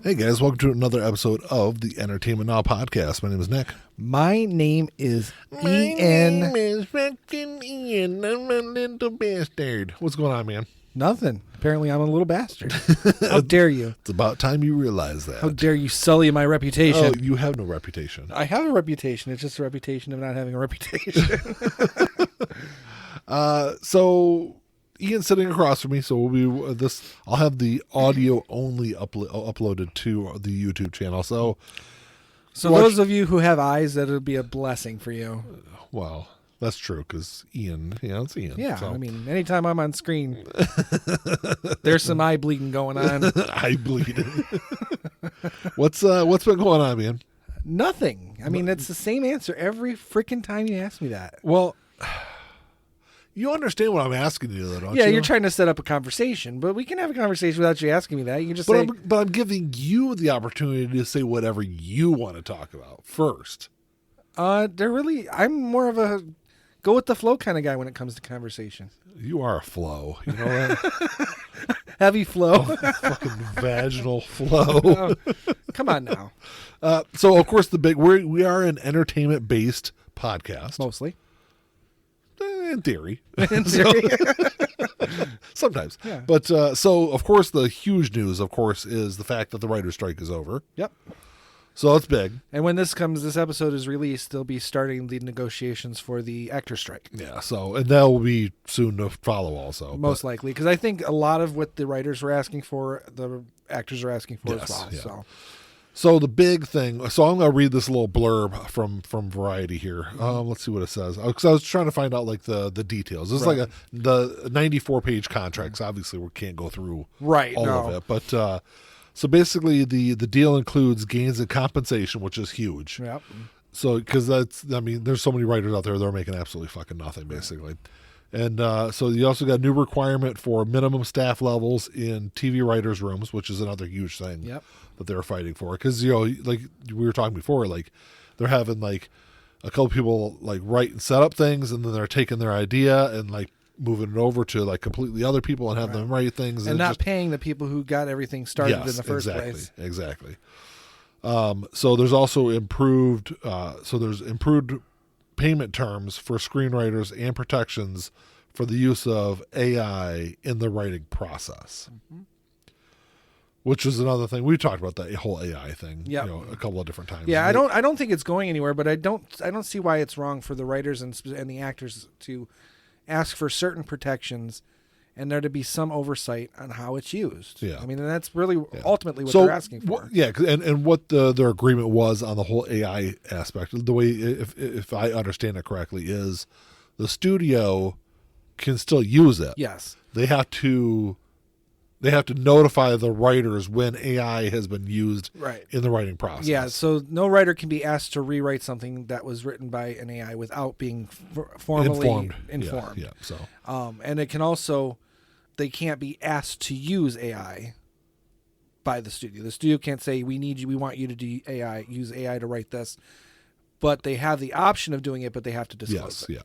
Hey guys, welcome to another episode of the Entertainment Now podcast. My name is Nick. My name is My Ian. name is fucking Ian. I'm a little bastard. What's going on, man? Nothing. Apparently, I'm a little bastard. How dare you? It's about time you realize that. How dare you sully my reputation? Oh, you have no reputation. I have a reputation. It's just a reputation of not having a reputation. So Ian's sitting across from me, so we'll be I'll have the audio only uploaded to the YouTube channel. So Those of you who have eyes, that'll be a blessing for you. well, that's true because Ian, it's Ian. Yeah, so. I mean, anytime I'm on screen, there's some eye bleeding going on. Eye bleeding. What's been going on, man? Nothing. I mean, it's the same answer every freaking time you ask me that. Well, you understand what I'm asking you, though, don't you? Yeah, you're trying to set up a conversation, but we can have a conversation without you asking me that. You can just say, but I'm giving you the opportunity to say whatever you want to talk about first. I'm more of a go with the flow kind of guy when it comes to conversation. You are a flow. You know that? Heavy flow. Fucking vaginal flow. Oh, come on now. So, of course, we are an entertainment-based podcast. Mostly. In theory. In theory. Sometimes. Yeah. But, so, of course, the huge news, of course, is the fact that the writer's strike is over. Yep. So that's big. And when this episode is released, they'll be starting the negotiations for the actor strike. Yeah, so, and that will be soon to follow also. Most likely. Because I think a lot of what the writers were asking for, the actors are asking for as well. Yeah. So the big thing, so I'm going to read this little blurb from Variety here. Let's see what it says. Because I was trying to find out like the details. This is like the 94-page contracts. Obviously, we can't go through all of it. But so basically, the deal includes gains in compensation, which is huge. Yep. So because there's so many writers out there that are making absolutely fucking nothing, basically. And so you also got a new requirement for minimum staff levels in TV writers' rooms, which is another huge thing that they're fighting for. Because, like we were talking before, like they're having like a couple people like write and set up things, and then they're taking their idea and like moving it over to like completely other people and have them write things. And not paying the people who got everything started in the first place. Exactly. So there's also improved payment terms for screenwriters and protections for the use of AI in the writing process. Mm-hmm. Which is another thing. We talked about that whole AI thing a couple of different times. Yeah, I don't think it's going anywhere, but I don't see why it's wrong for the writers and the actors to ask for certain protections and there to be some oversight on how it's used. Yeah. I mean, and that's really ultimately what they're asking for. And what their agreement was on the whole AI aspect, the way, if I understand it correctly, is the studio can still use it. Yes. They have to notify the writers when AI has been used in the writing process. Yeah, so no writer can be asked to rewrite something that was written by an AI without being formally informed. Yeah. So, and it can also, they can't be asked to use AI by the studio. The studio can't say, we want you to use AI to write this. But they have the option of doing it, but they have to disclose it. Yeah.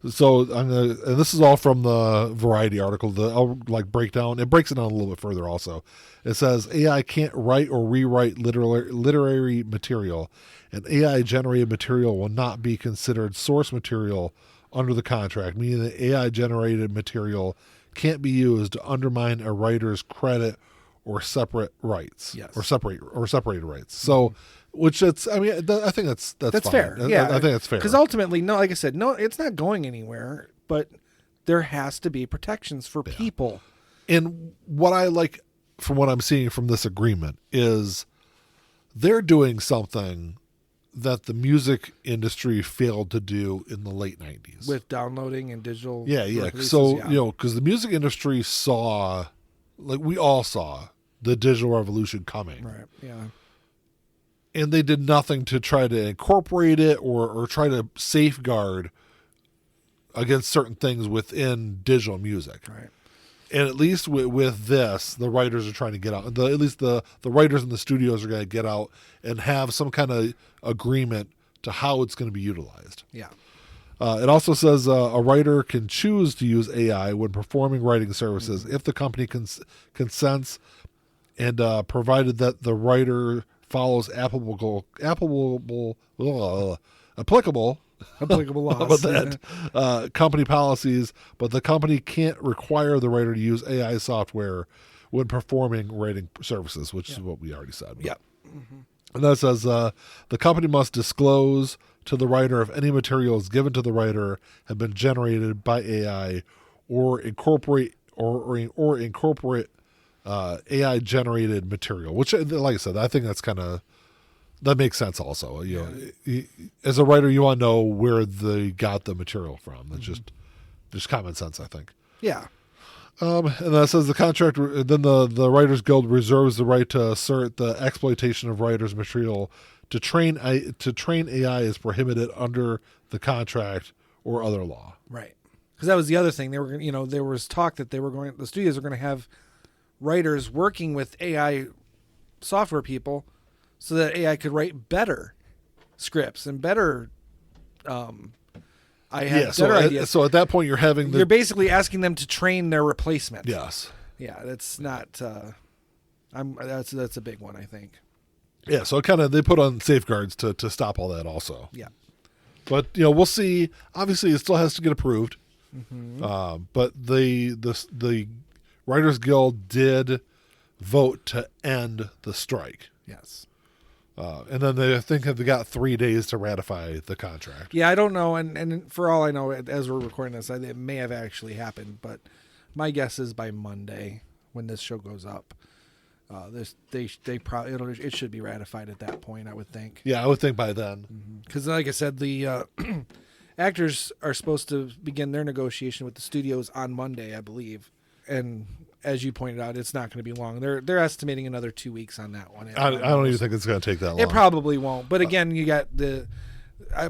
So and this is all from the Variety article. I'll break down. It breaks it down a little bit further. Also, it says AI can't write or rewrite literary material, and AI generated material will not be considered source material under the contract. Meaning that AI generated material can't be used to undermine a writer's credit or separate rights. Yes. Or separated rights. So. Which I think that's fine. Fair. I think that's fair. Because ultimately, like I said, it's not going anywhere, but there has to be protections for people. And what I like from what I'm seeing from this agreement is they're doing something that the music industry failed to do in the late 90s. With downloading and digital releases, so, because the music industry saw, like we all saw, the digital revolution coming. Right, yeah. And they did nothing to try to incorporate it or try to safeguard against certain things within digital music. Right. And at least with this, the writers are trying to get out. At least the writers in the studios are going to get out and have some kind of agreement to how it's going to be utilized. Yeah. It also says a writer can choose to use AI when performing writing services if the company consents and provided that the writer follows applicable Applicable how about laws. that company policies, but the company can't require the writer to use AI software when performing writing services, which is what we already said. Yeah. And that says the company must disclose to the writer if any materials given to the writer have been generated by AI or incorporate AI generated material, which, like I said, I think that's that makes sense also. As a writer, you want to know where they got the material from. That's just common sense, I think. Yeah. And that says the contract. Then the Writers Guild reserves the right to assert the exploitation of writers' material to train AI is prohibited under the contract or other law. Right. Because that was the other thing. They were, there was talk that the studios were going to have writers working with AI software people so that AI could write better scripts and better. Ideas. So at that point, you're basically asking them to train their replacement. Yes. Yeah, that's not. That's a big one, I think. Yeah, so they put on safeguards to stop all that also. Yeah. But we'll see. Obviously, it still has to get approved. Mm-hmm. But the Writers Guild did vote to end the strike. Yes. And then I think they got 3 days to ratify the contract. Yeah, I don't know, and for all I know, as we're recording this, it may have actually happened, but my guess is by Monday when this show goes up, it should be ratified at that point, I would think. Yeah, I would think by then. Because, like I said, the actors are supposed to begin their negotiation with the studios on Monday, I believe, and as you pointed out, it's not going to be long. They're estimating another 2 weeks on that one. I don't even think it's going to take that long. It probably won't. But again, you got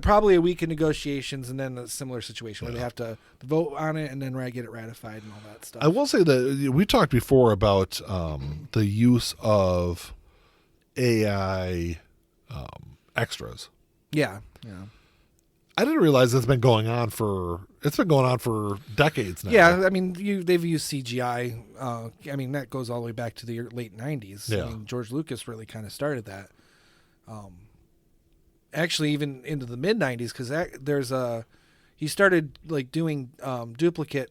probably a week of negotiations and then a similar situation where they have to vote on it and then get it ratified and all that stuff. I will say that we talked before about the use of AI extras. Yeah. I didn't realize it's been going on for decades now. Yeah, I mean, they've used CGI. That goes all the way back to the late 90s. Yeah. I mean, George Lucas really kind of started that. Actually, even into the mid 90s, because he started doing duplicate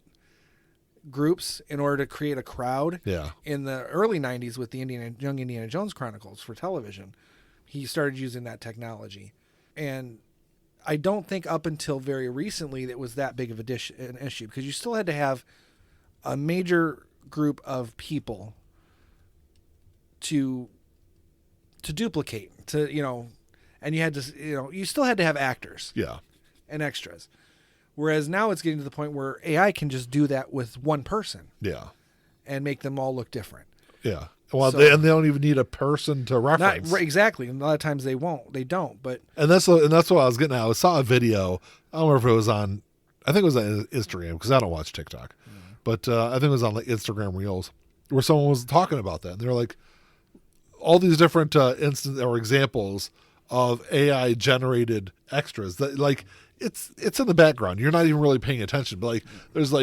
groups in order to create a crowd. Yeah. In the early 90s with the Young Indiana Jones Chronicles for television, he started using that technology, and I don't think up until very recently that was that big of an issue, because you still had to have a major group of people to duplicate, and you had to, you still had to have actors. Yeah. And extras. Whereas now it's getting to the point where AI can just do that with one person. Yeah. And make them all look different. Yeah. Well, they don't even need a person to reference. Exactly. And a lot of times they don't. But that's what I was getting at. I saw a video. I don't remember if it was on. I think it was on Instagram, because I don't watch TikTok. But I think it was on Instagram Reels, where someone was talking about that. And they're like, all these different instances or examples of AI generated extras that it's in the background. You're not even really paying attention. But there's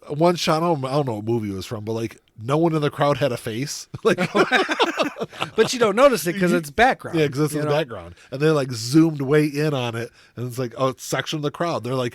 one shot. I don't know what movie it was from, but no one in the crowd had a face. But you don't notice it because it's background. Yeah, because it's in the background, and they zoomed way in on it, and it's it's section of the crowd. They're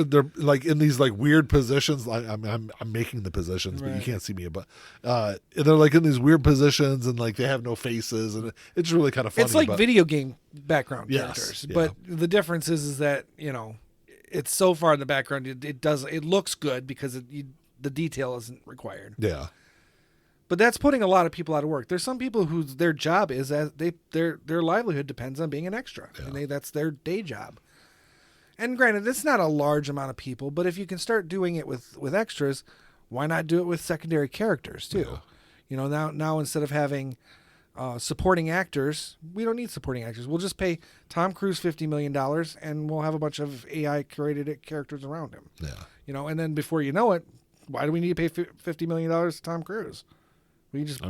they're in these weird positions. I'm making the positions, but you can't see me. But they're in these weird positions, and they have no faces, and it's really kind of funny. It's video game background characters, yeah. But the difference is that it's so far in the background. It looks good because the detail isn't required. Yeah. But that's putting a lot of people out of work. There's some people whose their job is their livelihood depends on being an extra, and that's their day job. And granted, it's not a large amount of people, but if you can start doing it with extras, why not do it with secondary characters too? Yeah. Now instead of having supporting actors, we don't need supporting actors. We'll just pay Tom Cruise $50 million, and we'll have a bunch of AI created characters around him. Yeah. And then before you know it, why do we need to pay $50 million to Tom Cruise? We just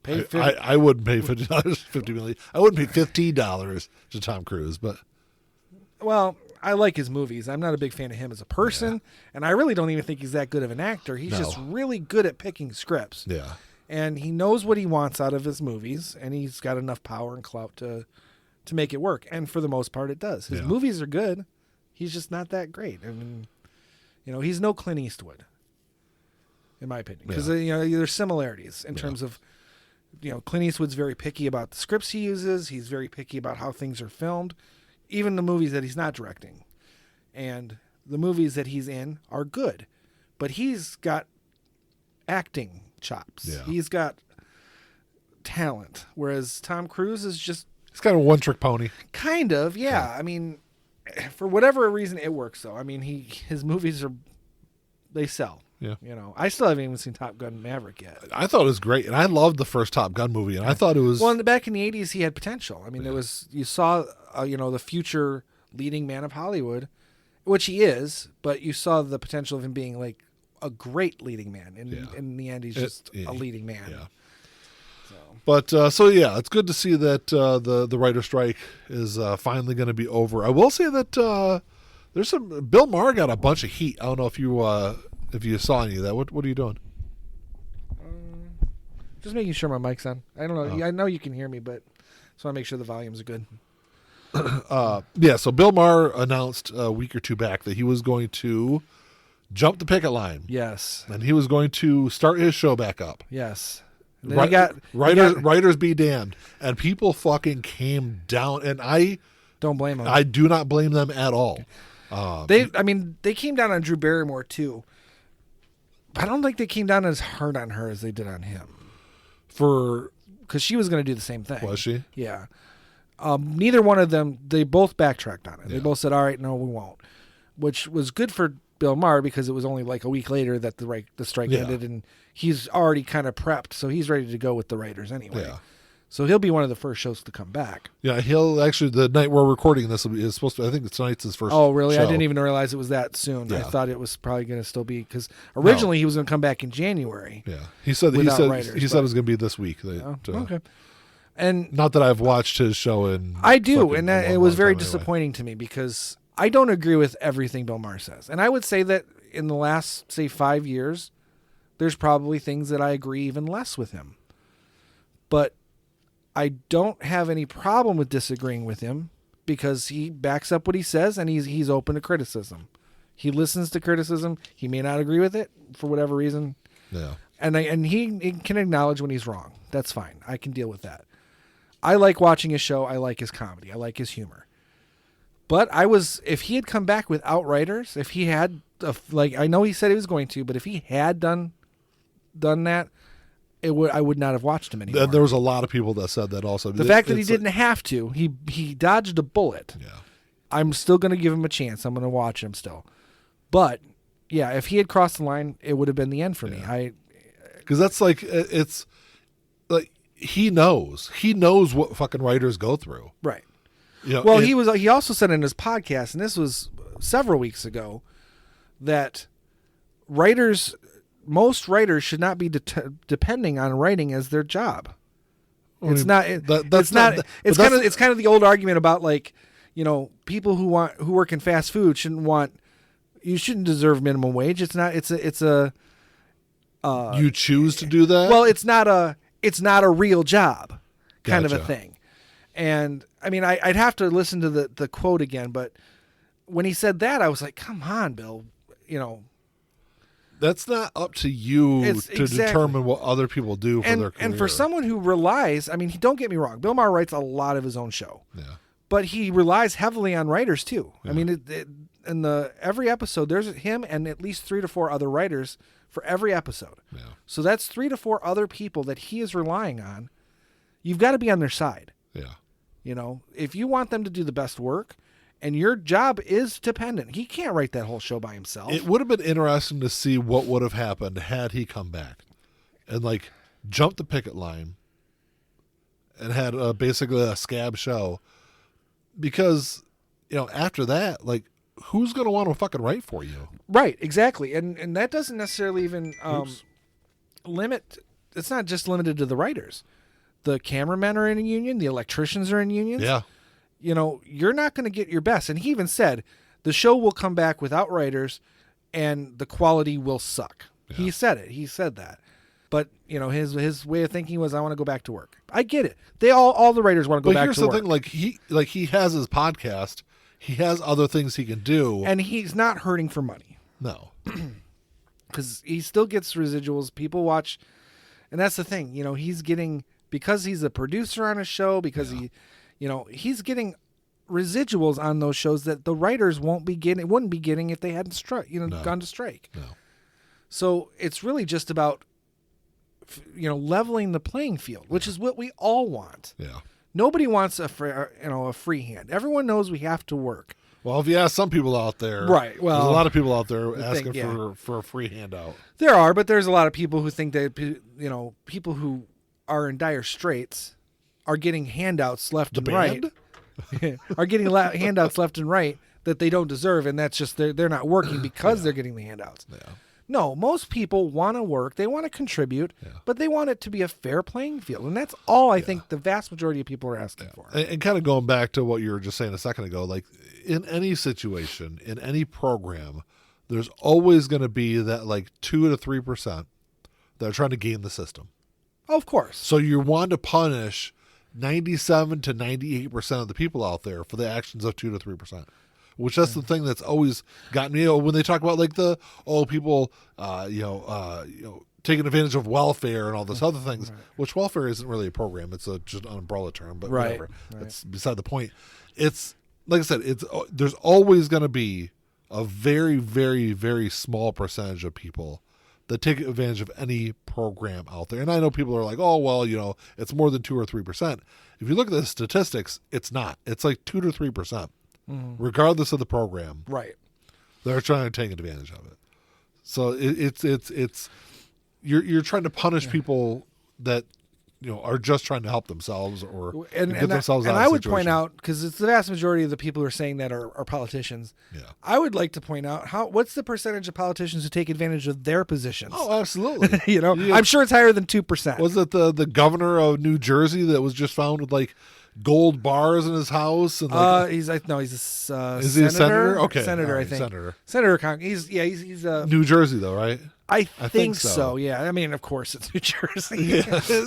pay. I wouldn't pay $50 million. I wouldn't pay $15 to Tom Cruise, but I like his movies. I'm not a big fan of him as a person, and I really don't even think he's that good of an actor. He's just really good at picking scripts. Yeah. And he knows what he wants out of his movies, and he's got enough power and clout to make it work. And for the most part, it does. His movies are good. He's just not that great. I mean, he's no Clint Eastwood, in my opinion, because there's similarities in terms of, Clint Eastwood's very picky about the scripts he uses. He's very picky about how things are filmed, even the movies that he's not directing. And the movies that he's in are good, but he's got acting chops. Yeah. He's got talent, whereas Tom Cruise is just... He's kind of a one-trick pony. Kind of, yeah. I mean, for whatever reason, it works, though. I mean, his movies they sell. Yeah. I still haven't even seen Top Gun Maverick yet. I thought it was great, and I loved the first Top Gun movie, and I thought it was... Well, back in the 80s, he had potential. I mean, there was... You saw, the future leading man of Hollywood, which he is, but you saw the potential of him being, like, a great leading man. And in the end, he's just a leading man. Yeah. But, it's good to see that the writer strike is finally going to be over. I will say that there's some... Bill Maher got a bunch of heat. I don't know if you saw any of that. What are you doing? Just making sure my mic's on. I don't know. I know you can hear me, but just want to make sure the volumes are good. So Bill Maher announced a week or two back that he was going to jump the picket line. Yes. And he was going to start his show back up. Yes. And then writers be damned. And people fucking came down, and I don't blame them. I do not blame them at all. They came down on Drew Barrymore too. I don't think they came down as hard on her as they did on him. Because she was going to do the same thing. Was she? Yeah. Neither one of them, they both backtracked on it. They both said, all right, no, we won't. Which was good for Bill Maher because it was only like a week later that the strike ended, and he's already kind of prepped, so he's ready to go with the writers anyway. Yeah. So he'll be one of the first shows to come back. Yeah, he'll actually, the night we're recording this is supposed to, I think tonight's his first Oh, really? show. I didn't even realize it was that soon. Yeah. I thought it was probably going to still be, because originally he was going to come back in January. Yeah. He said it was going to be this week. Okay. And not that I've watched his show in... I do, and it was very disappointing to me because I don't agree with everything Bill Maher says. And I would say that in the last, say, 5 years, there's probably things that I agree even less with him. But I don't have any problem with disagreeing with him because he backs up what he says and he's open to criticism. He listens to criticism. He may not agree with it for whatever reason. Yeah. And he can acknowledge when he's wrong. That's fine. I can deal with that. I like watching his show. I like his comedy. I like his humor. But if he had come back without writers, if he had, I know he said he was going to, but if he had done that, I would not have watched him anymore. There was a lot of people that said that also. The fact that he didn't have to, he dodged a bullet. Yeah. I'm still going to give him a chance. I'm going to watch him still. But, yeah, if he had crossed the line, it would have been the end for me. Because that's like, it's like, he knows what fucking writers go through. Right. Well, he also said in his podcast, and this was several weeks ago, that most writers should not be depending on writing as their job. It's kind of the old argument about people who work in fast food you shouldn't deserve minimum wage. You choose to do that? Well, it's not a real job kind of a thing. And I mean, I'd have to listen to the quote again, but when he said that, I was like, come on, Bill, That's not up to you to determine what other people do for their career. And for someone who relies, I mean, don't get me wrong, Bill Maher writes a lot of his own show. Yeah. But he relies heavily on writers too. Yeah. I mean, in every episode, there's him and at least 3 to 4 other writers for every episode. Yeah. So that's 3 to 4 other people that he is relying on. You've got to be on their side. Yeah. If you want them to do the best work, and your job is dependent, he can't write that whole show by himself. It would have been interesting to see what would have happened had he come back and jumped the picket line and had basically a scab show. Because, after that, who's going to want to fucking write for you? Right, exactly. And that doesn't necessarily even limit, it's not just limited to the writers. The cameramen are in a union, the electricians are in unions. Yeah. You're not going to get your best. And he even said the show will come back without writers and the quality will suck. Yeah. He said it. He said that. But his way of thinking was, I want to go back to work. I get it. They all the writers want to go back to work. But here's the thing: he has his podcast, he has other things he can do, and he's not hurting for money. No, because he still gets residuals. People watch, and that's the thing. He's getting, because he's a producer on a show, because he's getting residuals on those shows that the writers wouldn't be getting if they hadn't gone to strike. No. So it's really just about leveling the playing field, which is what we all want. Yeah. Nobody wants a free hand. Everyone knows we have to work. Well, if you ask some people out there, right? Well, there's a lot of people out there asking for a free handout. There are, but there's a lot of people who think that people who are in dire straits are getting handouts left and right. Are getting handouts left and right that they don't deserve, and that's just they're not working because they're getting the handouts. Yeah. No, most people want to work, they want to contribute, but they want it to be a fair playing field, and that's all I think the vast majority of people are asking for. And kind of going back to what you were just saying a second ago, like in any situation, in any program, there's always going to be that like 2 to 3% that are trying to game the system. Of course. So you want to punish 97 to 98% of the people out there for the actions of 2 to 3%. Which that's the thing that's always gotten me. When they talk about like people, taking advantage of welfare and all this other things, which welfare isn't really a program; it's just an umbrella term. But whatever, it's beside the point. It's like I said, there's always going to be a very, very, very small percentage of people that take advantage of any program out there. And I know people are like, oh well, it's more than 2 or 3%. If you look at the statistics, it's not. It's like 2 to 3%. Regardless of the program, right? They're trying to take advantage of it. So it's you're trying to punish people that are just trying to help themselves or get themselves out of a situation. And I would point out, because it's the vast majority of the people who are saying that are politicians. Yeah, I would like to point out what's the percentage of politicians who take advantage of their positions? Oh, absolutely. Yeah. I'm sure it's higher than 2%. Was it the governor of New Jersey that was just found with like gold bars in his house? And he's a is senator. He a senator? Okay, senator, right, I think. Senator. He's New Jersey though, right? I think so. Yeah, I mean, of course, it's New Jersey.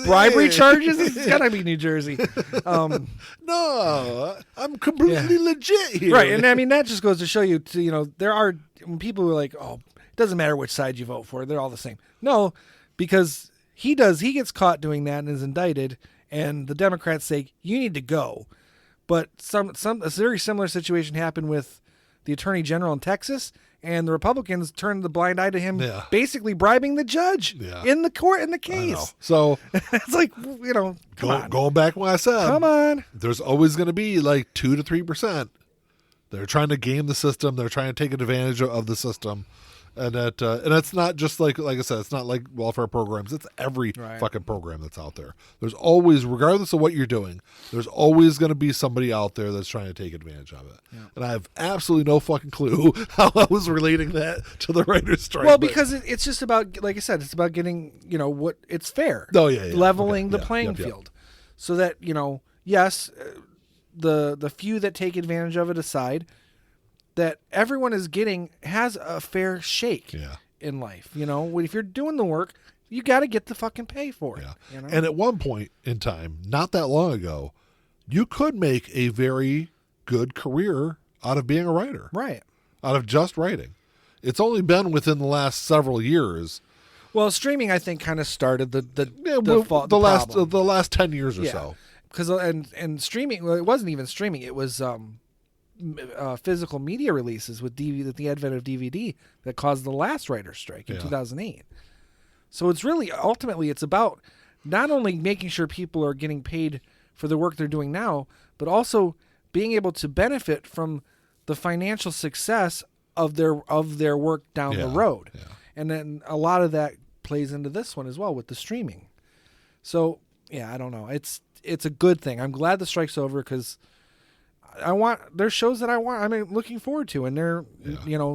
Bribery charges? It's gotta be New Jersey. No, I'm completely legit here. Right, and I mean that just goes to show you, there are people who are like, oh, it doesn't matter which side you vote for; they're all the same. No, because he gets caught doing that and is indicted, and the Democrats say you need to go. But a very similar situation happened with the Attorney General in Texas. And the Republicans turned the blind eye to him, basically bribing the judge in the court in the case. So it's like, going back when I said, come on, there's always going to be like 2 to 3%. They're trying to game the system. They're trying to take advantage of the system. And that's not just like I said, it's not like welfare programs. It's every fucking program that's out there. There's always, regardless of what you're doing, there's always going to be somebody out there that's trying to take advantage of it. Yeah. And I have absolutely no fucking clue how I was relating that to the writers' strike. Well, because it's just about, like I said, it's about getting, what it's fair. Oh yeah. Leveling the playing field, so that yes, the few that take advantage of it aside, that everyone has a fair shake in life. If you're doing the work, you got to get the fucking pay for it. Yeah. And at one point in time, not that long ago, you could make a very good career out of being a writer. Right. Out of just writing. It's only been within the last several years. Well, streaming, I think, kind of started the last 10 years or so. Because and streaming, well, it wasn't even streaming. It was physical media releases with the advent of DVD that caused the last writer's strike in 2008. So it's really, ultimately, it's about not only making sure people are getting paid for the work they're doing now, but also being able to benefit from the financial success of their work down the road. Yeah. And then a lot of that plays into this one as well with the streaming. So, I don't know. It's a good thing. I'm glad the strike's over because there's shows that I'm looking forward to, and they're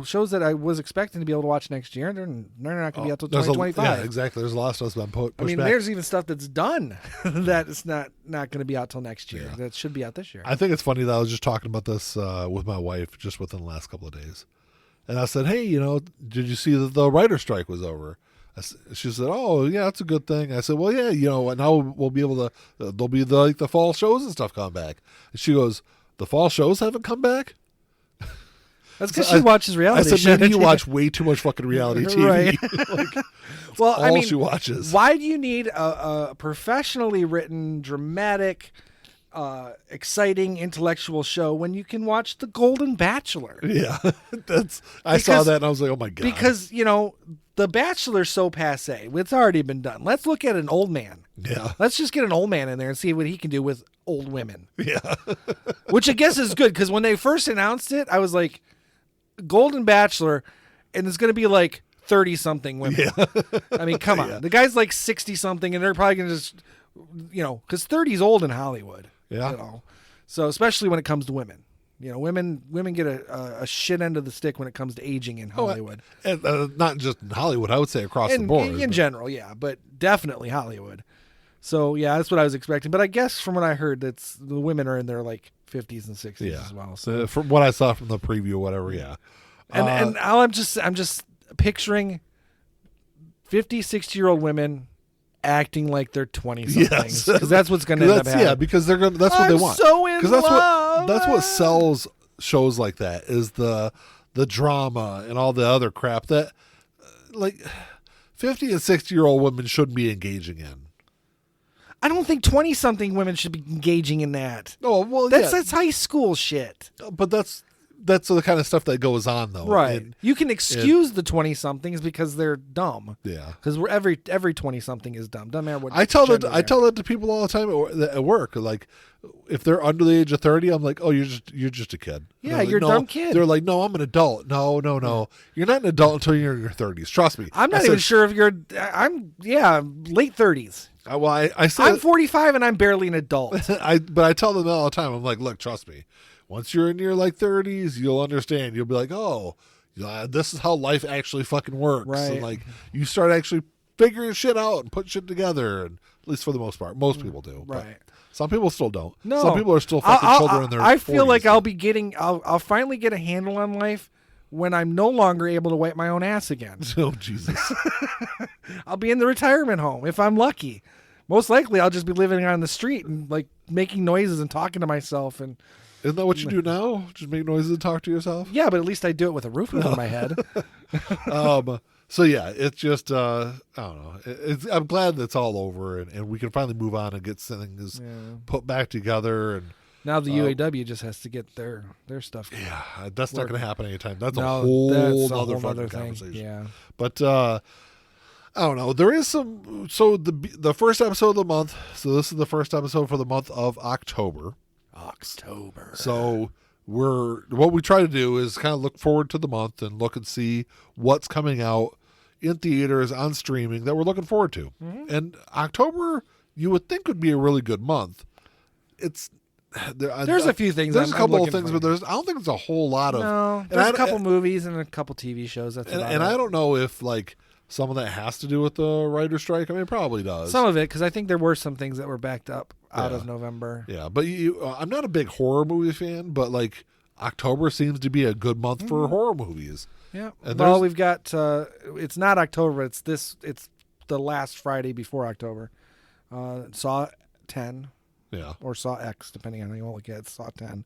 shows that I was expecting to be able to watch next year. They're not going to be out till 2025. Exactly. There's a lot of stuff that's been pushed back. There's even stuff that's done that is not going to be out till next year. That should be out this year. I think it's funny that I was just talking about this with my wife just within the last couple of days, and I said, "Hey, did you see that the writer's strike was over?" She said, "Oh, yeah, that's a good thing." I said, "Well, yeah, now we'll be able to. There'll be the fall shows and stuff come back." And she goes, "The fall shows haven't come back." That's because she watches reality I said, shows. "Maybe you watch way too much fucking reality TV." Right. Like, well, I mean, she watches. Why do you need a professionally written, dramatic, exciting intellectual show when you can watch The Golden Bachelor? Yeah, I saw that and I was like, "Oh my god!" Because The Bachelor's so passe. It's already been done. Let's look at an old man. Yeah, Let's just get an old man in there and see what he can do with old women. yeah, Which I guess is good because when they first announced it, I was like, Golden Bachelor, and it's going to be like 30-something women. yeah. I mean, come on. Yeah. The guy's like 60-something, and they're probably going to just, because 30 is old in Hollywood. Yeah. So especially when it comes to women. Women get a shit end of the stick when it comes to aging in Hollywood. And not just in Hollywood, I would say across the board. In general, yeah, but definitely Hollywood. So, yeah, that's what I was expecting. But I guess from what I heard, the women are in their like 50s and 60s as well. So from what I saw from the preview, or whatever, yeah. And I'm just picturing 50, 60-year-old women acting like they're 20-somethings. Because that's what's going to end up happening. Yeah, because that's what they want. So in love. That's what sells shows like that is the drama and all the other crap that like 50 and 60-year-old women shouldn't be engaging in. I don't think 20-something women should be engaging in that. Oh, well, That's high school shit. But that's the kind of stuff that goes on, though. Right. You can excuse the 20-somethings because they're dumb. Yeah. Because every 20-something is dumb. Doesn't matter what. I tell that to people all the time at work. Like, if they're under the age of 30, I'm like, "Oh, you're just a kid." Yeah, like, you're a no. dumb kid. They're like, "No, I'm an adult." No. You're not an adult until you're in your 30s. Trust me. I'm not even sure if you're. I'm late 30s. I say I'm 45 and I'm barely an adult. but I tell them all the time. I'm like, "Look, trust me. Once you're in your like 30s, you'll understand. You'll be like, oh, this is how life actually fucking works." Right. And like you start actually figuring shit out and putting shit together. And at least for the most part, most people do. Right. But some people still don't. No. Some people are still fucking children in their 40s. I feel like I'll finally get a handle on life when I'm no longer able to wipe my own ass again. Oh, Jesus. I'll be in the retirement home if I'm lucky. Most likely, I'll just be living on the street and like making noises and talking to myself. And isn't that what you do now? Just make noises and talk to yourself? yeah, but at least I do it with a roof over my head. So yeah, it's just I don't know. I'm glad that's all over and we can finally move on and get things put back together. And now the UAW just has to get their stuff. Yeah, that's not going to happen anytime. That's No, a whole that's a other whole fucking other thing. conversation. Yeah, but I don't know. There is some. So the first episode of the month. So this is the first episode for the month of October. So what we try to do is kind of look forward to the month and look and see what's coming out in theaters, on streaming that we're looking forward to. Mm-hmm. And October, you would think would be a really good month. It's there's a few things. There's a couple of things, but I don't think there's a whole lot of. No, there's a couple movies and a couple TV shows. That's and I don't know if like some of that has to do with the writer's strike. I mean, it probably does. Some of it, because I think there were some things that were backed up out of November. Yeah, but I'm not a big horror movie fan, but like October seems to be a good month for horror movies. Yeah. And we've got it's not October. It's the last Friday before October. Saw 10. Yeah. Or Saw X, depending on how you want to look at it. Saw 10.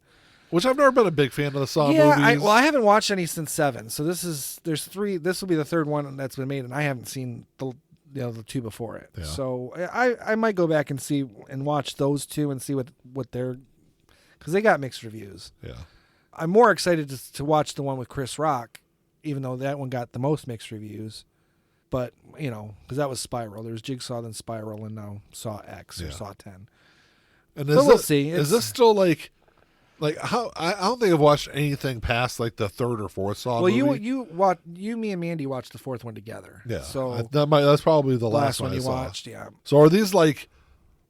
Which I've never been a big fan of the Saw movies. I haven't watched any since 7. So there's 3. This will be the third one that's been made, and I haven't seen the two before it. Yeah. So I might go back and see and watch those two and see what they're, because they got mixed reviews. Yeah. I'm more excited to watch the one with Chris Rock, even though that one got the most mixed reviews. But because that was Spiral. There was Jigsaw, then Spiral, and now Saw X or Saw 10. And we'll see. Is this still like how? I don't think I've watched anything past like the third or fourth Saw movie. Well, me and Mandy watched the fourth one together. Yeah. So that's probably the last one I you saw. watched. Yeah. So are these like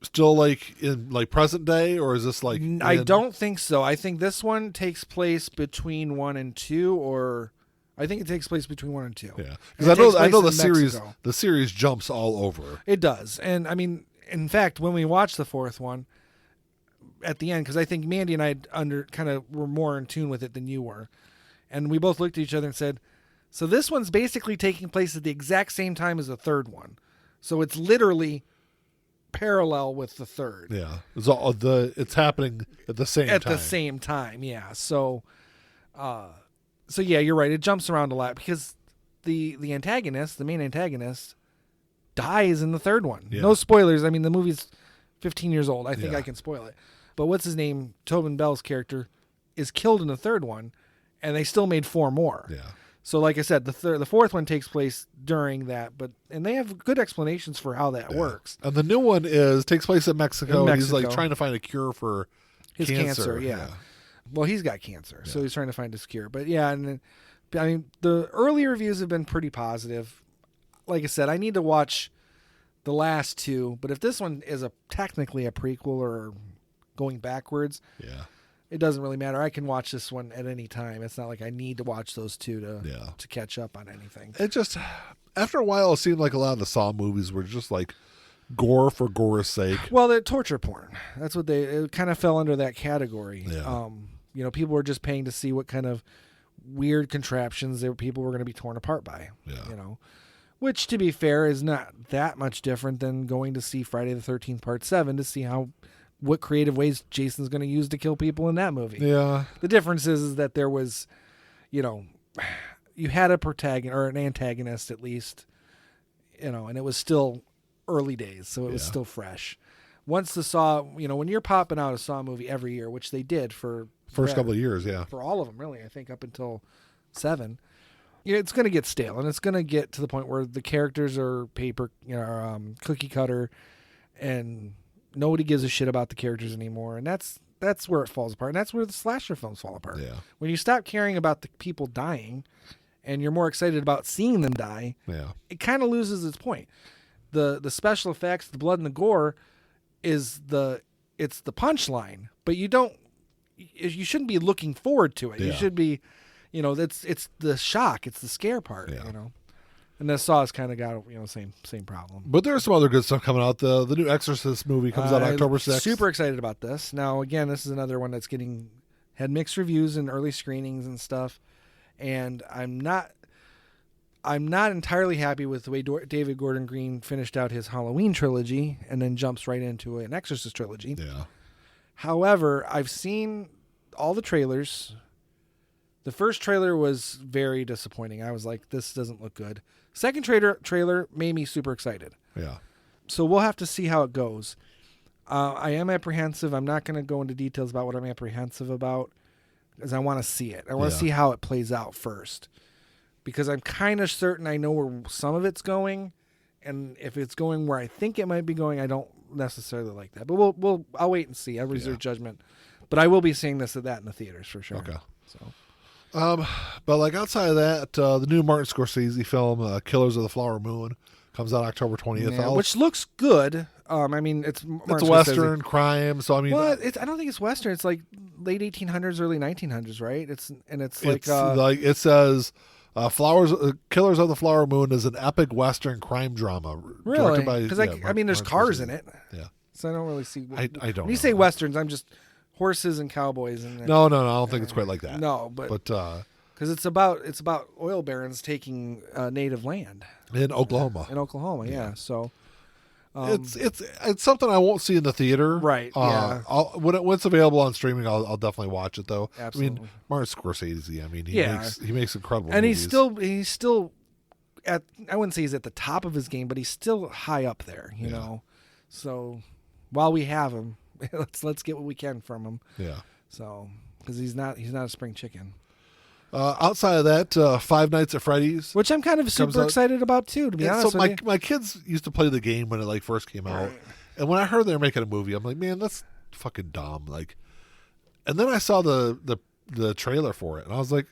still like in like present day, or is this like? I don't think so. I think this one takes place between 1 and 2, or I think it takes place between 1 and 2. Yeah. Because I know the series jumps all over. It does, and I mean, in fact, when we watched the fourth one, at the end, because I think Mandy and I kind of were more in tune with it than you were, and we both looked at each other and said, So this one's basically taking place at the exact same time as the third one. So it's literally parallel with the third. Yeah. It's happening at the same time. At the same time, yeah. So yeah, you're right. It jumps around a lot because the antagonist, the main antagonist, dies in the third one. Yeah. No spoilers. I mean, the movie's 15 years old. I think Yeah. I can spoil it. But what's his name? Tobin Bell's character is killed in the third one, and they still made 4 more. Yeah. So, like I said, the fourth one takes place during that, and they have good explanations for how that works. And the new one takes place in Mexico, and he's like trying to find a cure for his cancer. Yeah. Well, he's got cancer, so he's trying to find his cure. But yeah, and I mean, the early reviews have been pretty positive. Like I said, I need to watch the last 2, but if this one is technically a prequel or going backwards, it doesn't really matter. I can watch this one at any time. It's not like I need to watch those 2 to catch up on anything. It just, after a while, it seemed like a lot of the Saw movies were just like gore for gore's sake. Well, they're torture porn. That's what it kind of fell under that category. Yeah. People were just paying to see what kind of weird contraptions people were going to be torn apart by. Yeah. Which, to be fair, is not that much different than going to see Friday the 13th Part 7 to see what creative ways Jason's going to use to kill people in that movie. Yeah. The difference is that there was, you had a protagonist or an antagonist at least, and it was still early days, so it was still fresh. Once the Saw, when you're popping out a Saw movie every year, which they did for first couple of years, for all of them, really, I think up until 7. It's going to get stale, and it's going to get to the point where the characters are cookie cutter, and nobody gives a shit about the characters anymore, and that's where it falls apart, and that's where the slasher films fall apart. Yeah. When you stop caring about the people dying, and you're more excited about seeing them die, it kind of loses its point. The special effects, the blood and the gore, it's the punchline, but you shouldn't be looking forward to it. You should be. It's the shock, it's the scare part, And the Saw's kind of got same problem. But there's some other good stuff coming out. The new Exorcist movie comes out October 6th. Super excited about this. Now, again, this is another one that's had mixed reviews and early screenings and stuff. And I'm not entirely happy with the way David Gordon Green finished out his Halloween trilogy and then jumps right into an Exorcist trilogy. Yeah. However, I've seen all the trailers. The first trailer was very disappointing. I was like, this doesn't look good. Second trailer made me super excited. Yeah. So we'll have to see how it goes. I am apprehensive. I'm not going to go into details about what I'm apprehensive about because I want to see it. I want to see how it plays out first because I'm kind of certain I know where some of it's going. And if it's going where I think it might be going, I don't necessarily like that. But I'll wait and see. I reserve judgment. But I will be seeing this in the theaters for sure. Okay. So. But like outside of that, the new Martin Scorsese film, Killers of the Flower Moon, comes out October 20th. Which looks good. I mean, it's Western crime, so I mean, I don't think it's Western. It's like late 1800s, early 1900s, right? It's like it says, Killers of the Flower Moon is an epic Western crime drama. Really? Because there's cars in it. Yeah. So I don't really see. I don't. When you say Westerns, I'm just horses and cowboys and no, I don't think it's quite like that. No, but because it's about oil barons taking native land in Oklahoma. Yeah. So it's something I won't see in the theater, right? Yeah. When it's available on streaming, I'll definitely watch it though. Absolutely. I mean, Martin Scorsese. I mean, he makes incredible. And movies. he's still at. I wouldn't say he's at the top of his game, but he's still high up there. You know. So while we have him. Let's get what we can from him. Yeah. So, because he's not a spring chicken. Outside of that, Five Nights at Freddy's, which I'm kind of super excited about too. To be honest, so my kids used to play the game when it first came out, and when I heard they were making a movie, I'm like, man, that's fucking dumb. And then I saw the trailer for it, and I was like,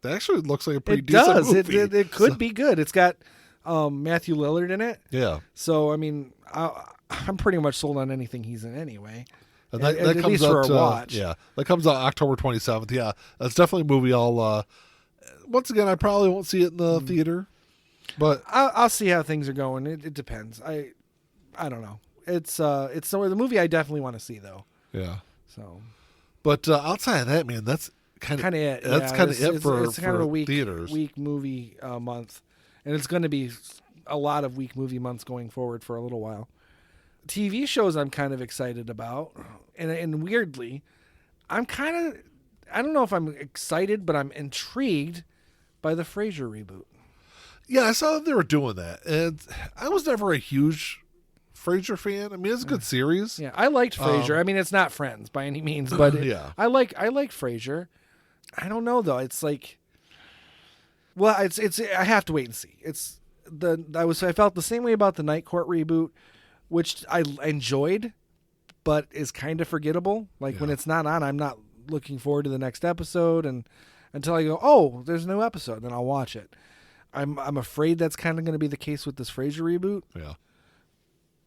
that actually looks like a pretty decent movie. It could be good. It's got Matthew Lillard in it. Yeah. So I mean, I'm pretty much sold on anything he's in anyway. And that at comes least out, for a watch. That comes out October 27th. Yeah, that's definitely a movie I'll. Once again, I probably won't see it in the theater, but I'll see how things are going. It depends. I don't know. It's the movie I definitely want to see though. Yeah. So. But outside of that, man, that's kind Kind of it. That's yeah. kind of it It's for kind of a weak theaters. weak movie month, and it's going to be a lot of weak movie months going forward for a little while. TV shows I'm kind of excited about, and weirdly, I'm kind of, I don't know if I'm excited, but I'm intrigued by the Frasier reboot. Yeah, I saw that they were doing that, and I was never a huge Frasier fan. I mean, it's a good series. Yeah, I liked Frasier. I mean, it's not Friends by any means, but Yeah. I like Frasier. I don't know though. It's like, well, it's I have to wait and see. I felt the same way about the Night Court reboot, which I enjoyed, but is kind of forgettable. Like when it's not on, I'm not looking forward to the next episode, and until I go, oh, there's a new episode, then I'll watch it. I'm afraid that's kind of going to be the case with this Frasier reboot. Yeah.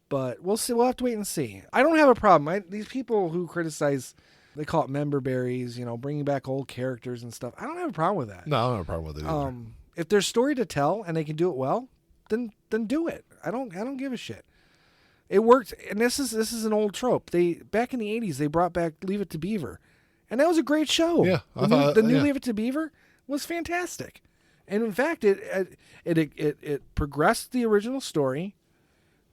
But we'll see. We'll have to wait and see. I don't have a problem. These people who criticize, they call it member berries, bringing back old characters and stuff. I don't have a problem with that. No, I don't have a problem with it either. If there's story to tell and they can do it well, then do it. I don't give a shit. It worked, and this is an old trope. Back in the 80s they brought back Leave It to Beaver, and that was a great show. Yeah, the new Leave It to Beaver was fantastic, and in fact it progressed the original story,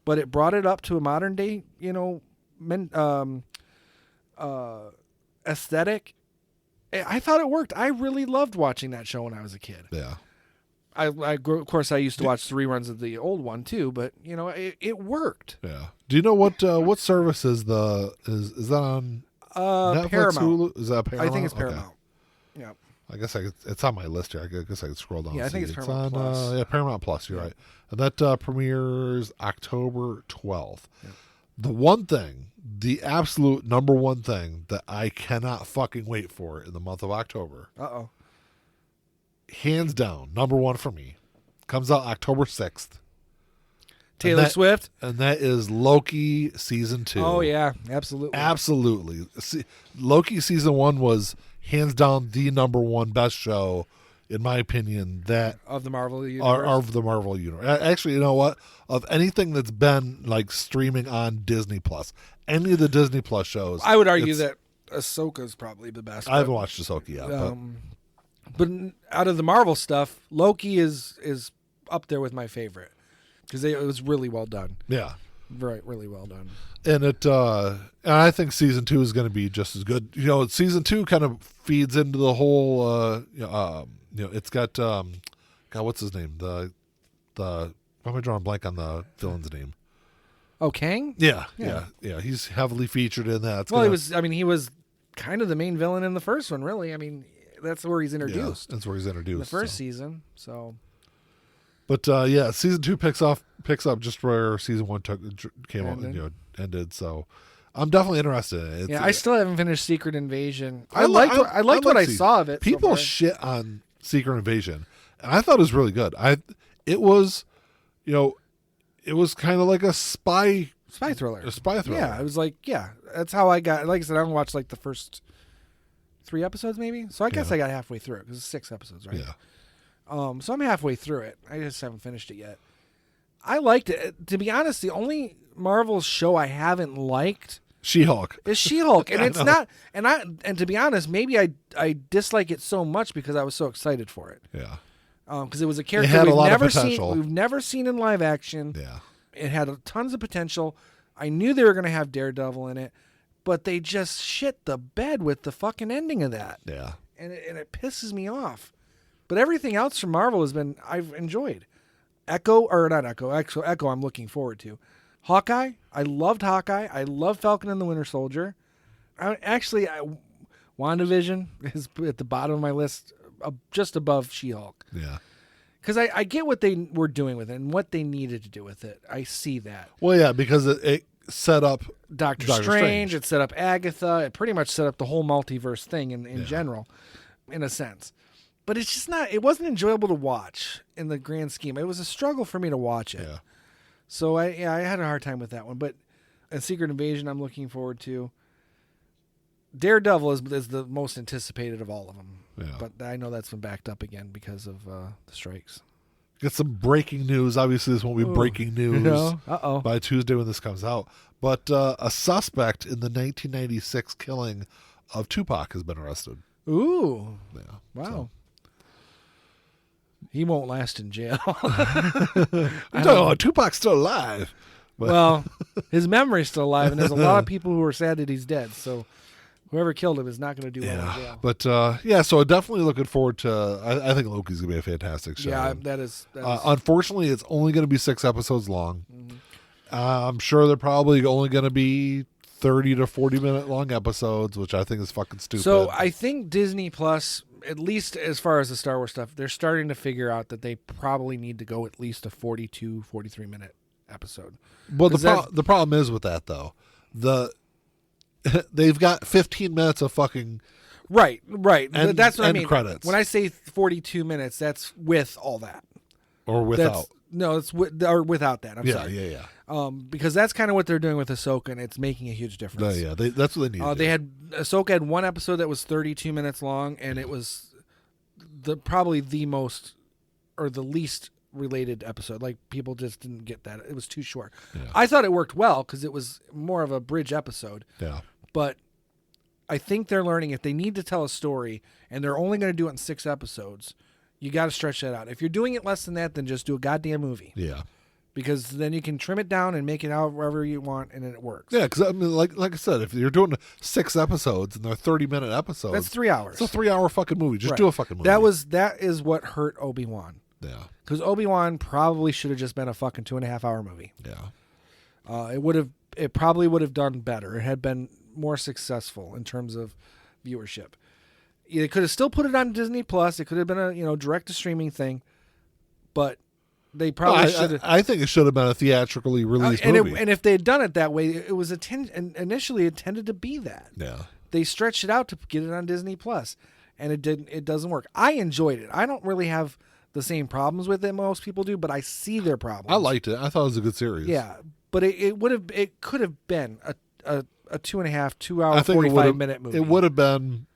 but it brought it up to a modern day aesthetic. I thought it worked. I really loved watching that show when I was a kid. Yeah. Of course, I used to watch the reruns of the old one too, but it worked. Yeah. Do you know what service is that on Netflix, Paramount? Hulu? Is that Paramount? I think it's Okay. Paramount. Yeah. I guess it's on my list here. I guess I could scroll down. Yeah, and I think see. it's Paramount on, Plus. Paramount Plus. You're Yeah. right, and that premieres October 12th. Yeah. The absolute number one thing that I cannot fucking wait for in the month of October, hands down, number one for me, comes out October 6th. Taylor Swift, and that is Loki season 2. Oh yeah, absolutely, absolutely. Loki season 1 was hands down the number one best show, in my opinion, that of the Marvel universe. Of the Marvel universe. Actually, you know what? Of anything that's been like streaming on Disney Plus, any of the Disney Plus shows, I would argue that Ahsoka's probably the best. I haven't watched Ahsoka yet, but out of the Marvel stuff, Loki is up there with my favorite because it was really well done. Yeah, really well done. And and I think season 2 is going to be just as good. Season 2 kind of feeds into the whole. It's got God, what's his name? The why am I drawing a blank on the villain's name? Oh, Kang? Yeah. He's heavily featured in that. He was kind of the main villain in the first one, really. I mean, that's where he's introduced. Yeah, that's where he's introduced. In the first season, so. But season 2 picks up just where season 1 came out and ended. So I'm definitely interested in it. I still haven't finished Secret Invasion. I liked what I saw of it. People shit on Secret Invasion, and I thought it was really good. It was kind of like a spy thriller. A spy thriller. Yeah, it was like, that's how I got. Like I said, I haven't watched like the first 3 episodes, maybe. So I guess I got halfway through it because it's 6 episodes, right? Yeah. So I'm halfway through it. I just haven't finished it yet. I liked it. To be honest, the only Marvel show I haven't liked She-Hulk. is She-Hulk, and it's not. And to be honest, maybe I dislike it so much because I was so excited for it. Yeah. Because it was a character had a we've lot of never potential. seen. We've never seen in live action. Yeah. It had tons of potential. I knew they were going to have Daredevil in it, but they just shit the bed with the fucking ending of that. Yeah. And it pisses me off. But everything else from Marvel I've enjoyed. Echo I'm looking forward to. Hawkeye, I loved Hawkeye. I love Falcon and the Winter Soldier. WandaVision is at the bottom of my list, just above She-Hulk. Yeah. Because I get what they were doing with it and what they needed to do with it. I see that. Well, yeah, because it set up Doctor Strange. It set up Agatha. It pretty much set up the whole multiverse thing in general, in a sense. But it's just not. It wasn't enjoyable to watch in the grand scheme. It was a struggle for me to watch it. Yeah. So I had a hard time with that one. But a Secret Invasion, I'm looking forward to. Daredevil is the most anticipated of all of them. Yeah. But I know that's been backed up again because of the strikes. Get some breaking news. Obviously, this won't be breaking news by Tuesday when this comes out. But a suspect in the 1996 killing of Tupac has been arrested. Ooh. Yeah. Wow. He won't last in jail. Tupac's still alive. But, Well, his memory's still alive, and there's a lot of people who are sad that he's dead. So whoever killed him is not going to do well in jail. But so definitely looking forward to. I think Loki's gonna be a fantastic show. Yeah, that is. Unfortunately, it's only going to be 6 episodes long. Mhm. I'm sure they're probably only going to be 30 to 40 minute long episodes, which I think is fucking stupid. So I think Disney Plus, at least as far as the Star Wars stuff, they're starting to figure out that they probably need to go at least a 42, 43 minute episode. Well, the problem is with that though, they've got 15 minutes of fucking right. And, That's what I mean. Credits. When I say 42 minutes, that's with all that. Or without. It's or without that. I'm sorry. Yeah. Because that's kind of what they're doing with Ahsoka, and it's making a huge difference. That's what they need. Ahsoka had one episode that was 32 minutes long, and it was probably the most or the least related episode. Like, people just didn't get that. It was too short. Yeah. I thought it worked well because it was more of a bridge episode. Yeah. But I think they're learning if they need to tell a story and they're only going to do it in 6 episodes, you got to stretch that out. If you're doing it less than that, then just do a goddamn movie. Yeah. Because then you can trim it down and make it however you want, and it works. Yeah, because I mean, like I said, if you're doing 6 episodes and they're 30-minute episodes, that's 3 hours. It's a 3-hour fucking movie. Just Right. do a fucking movie. That is what hurt Obi-Wan. Yeah. Because Obi-Wan probably should have just been a fucking 2.5-hour movie. Yeah. It probably would have done better. It had been more successful in terms of viewership. They could have still put it on Disney Plus. It could have been a direct to streaming thing, but they probably should have. I think it should have been a theatrically released movie. And if they had done it that way, it was initially intended to be that. Yeah. They stretched it out to get it on Disney Plus, and it didn't. It doesn't work. I enjoyed it. I don't really have the same problems with it most people do, but I see their problems. I liked it. I thought it was a good series. Yeah, but it could have been a 2.5, 2 hour, 45-minute movie. It would have been.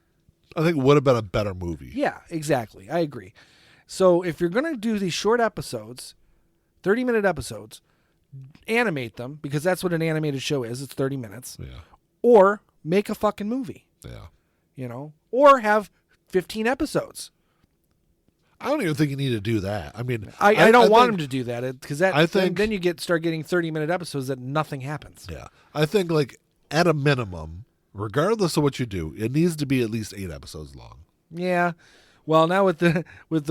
I think it would have been a better movie. Yeah, exactly. I agree. So if you're going to do these short episodes, 30-minute episodes, animate them, because that's what an animated show is. It's 30 minutes. Yeah. Or make a fucking movie. Yeah. Or have 15 episodes. I don't even think you need to do that. I mean, I don't want them to do that, because then you start getting 30-minute episodes that nothing happens. Yeah. I think, like, at a minimum, regardless of what you do, it needs to be at least 8 episodes long. Yeah. Well, now with the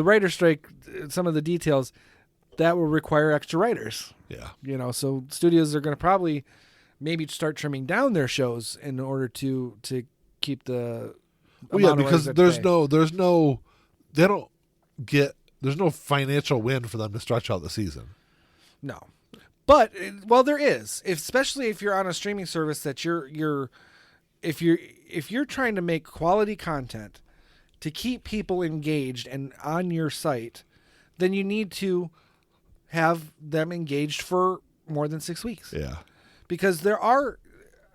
writer strike, some of the details, that will require extra writers. Yeah. So studios are going to probably maybe start trimming down their shows in order to keep the because there's no financial win for them to stretch out the season. No. But there is, especially if you're on a streaming service that if you're trying to make quality content to keep people engaged and on your site, then you need to have them engaged for more than 6 weeks. Yeah. Because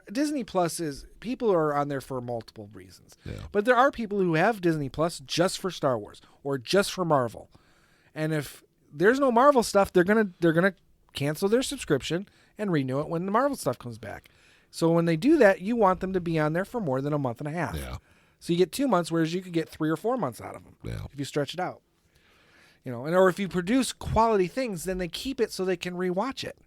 Disney Plus people are on there for multiple reasons. Yeah. But there are people who have Disney Plus just for Star Wars or just for Marvel. And if there's no Marvel stuff, they're gonna cancel their subscription and renew it when the Marvel stuff comes back. So when they do that, you want them to be on there for more than a month and a half. Yeah. So you get 2 months, whereas you could get 3 or 4 months out of them if you stretch it out. Or if you produce quality things, then they keep it so they can rewatch it.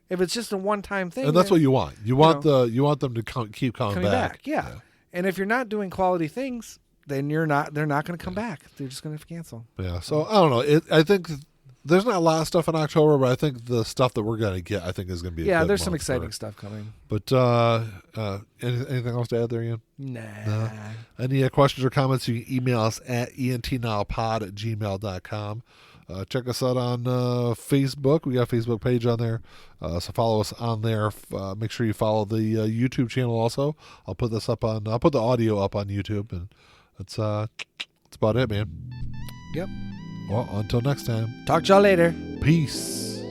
If it's just a one-time thing, and that's what you want. You want them to keep coming back. Yeah. And if you're not doing quality things, then they're not going to come back. They're just going to cancel. Yeah. So I don't know. I think there's not a lot of stuff in October, but I think the stuff that we're going to get, I think, is going to be a good there's some month exciting stuff coming. But anything else to add there, Ian? Nah. Any questions or comments, you can email us at entnowpod@gmail.com. Check us out on Facebook. We got a Facebook page on there. So follow us on there. Make sure you follow the YouTube channel also. I'll put the audio up on YouTube, and that's about it, man. Yep. Well, until next time. Talk to y'all later. Peace.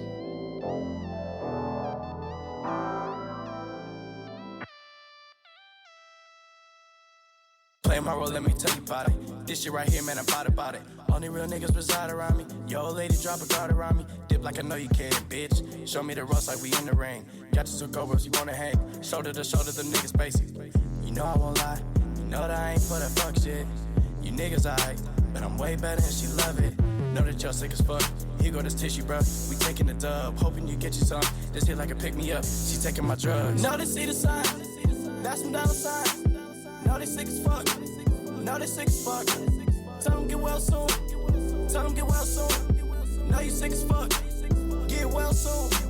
Play my role, let me tell you about it. This shit right here, man, I'm about it. Only real niggas reside around me. Yo, old lady, drop a guard around me. Dip like I know you can, bitch. Show me the ropes like we in the ring. Got you some cobras, you wanna hang. Shoulder to shoulder, them niggas basic. You know I won't lie. You Know that I ain't for that fuck shit. You niggas alright, but I'm way better and she love it. Know that y'all sick as fuck. Here go this tissue, bruh. We taking the dub, hoping you get you some. This hit like a pick me up. She taking my drugs. Know they see the sign. That's some dollar signs. Know they sick as fuck. Know they sick as fuck. Tell them get well soon. Tell them get well soon. Know you sick as fuck. Get well soon.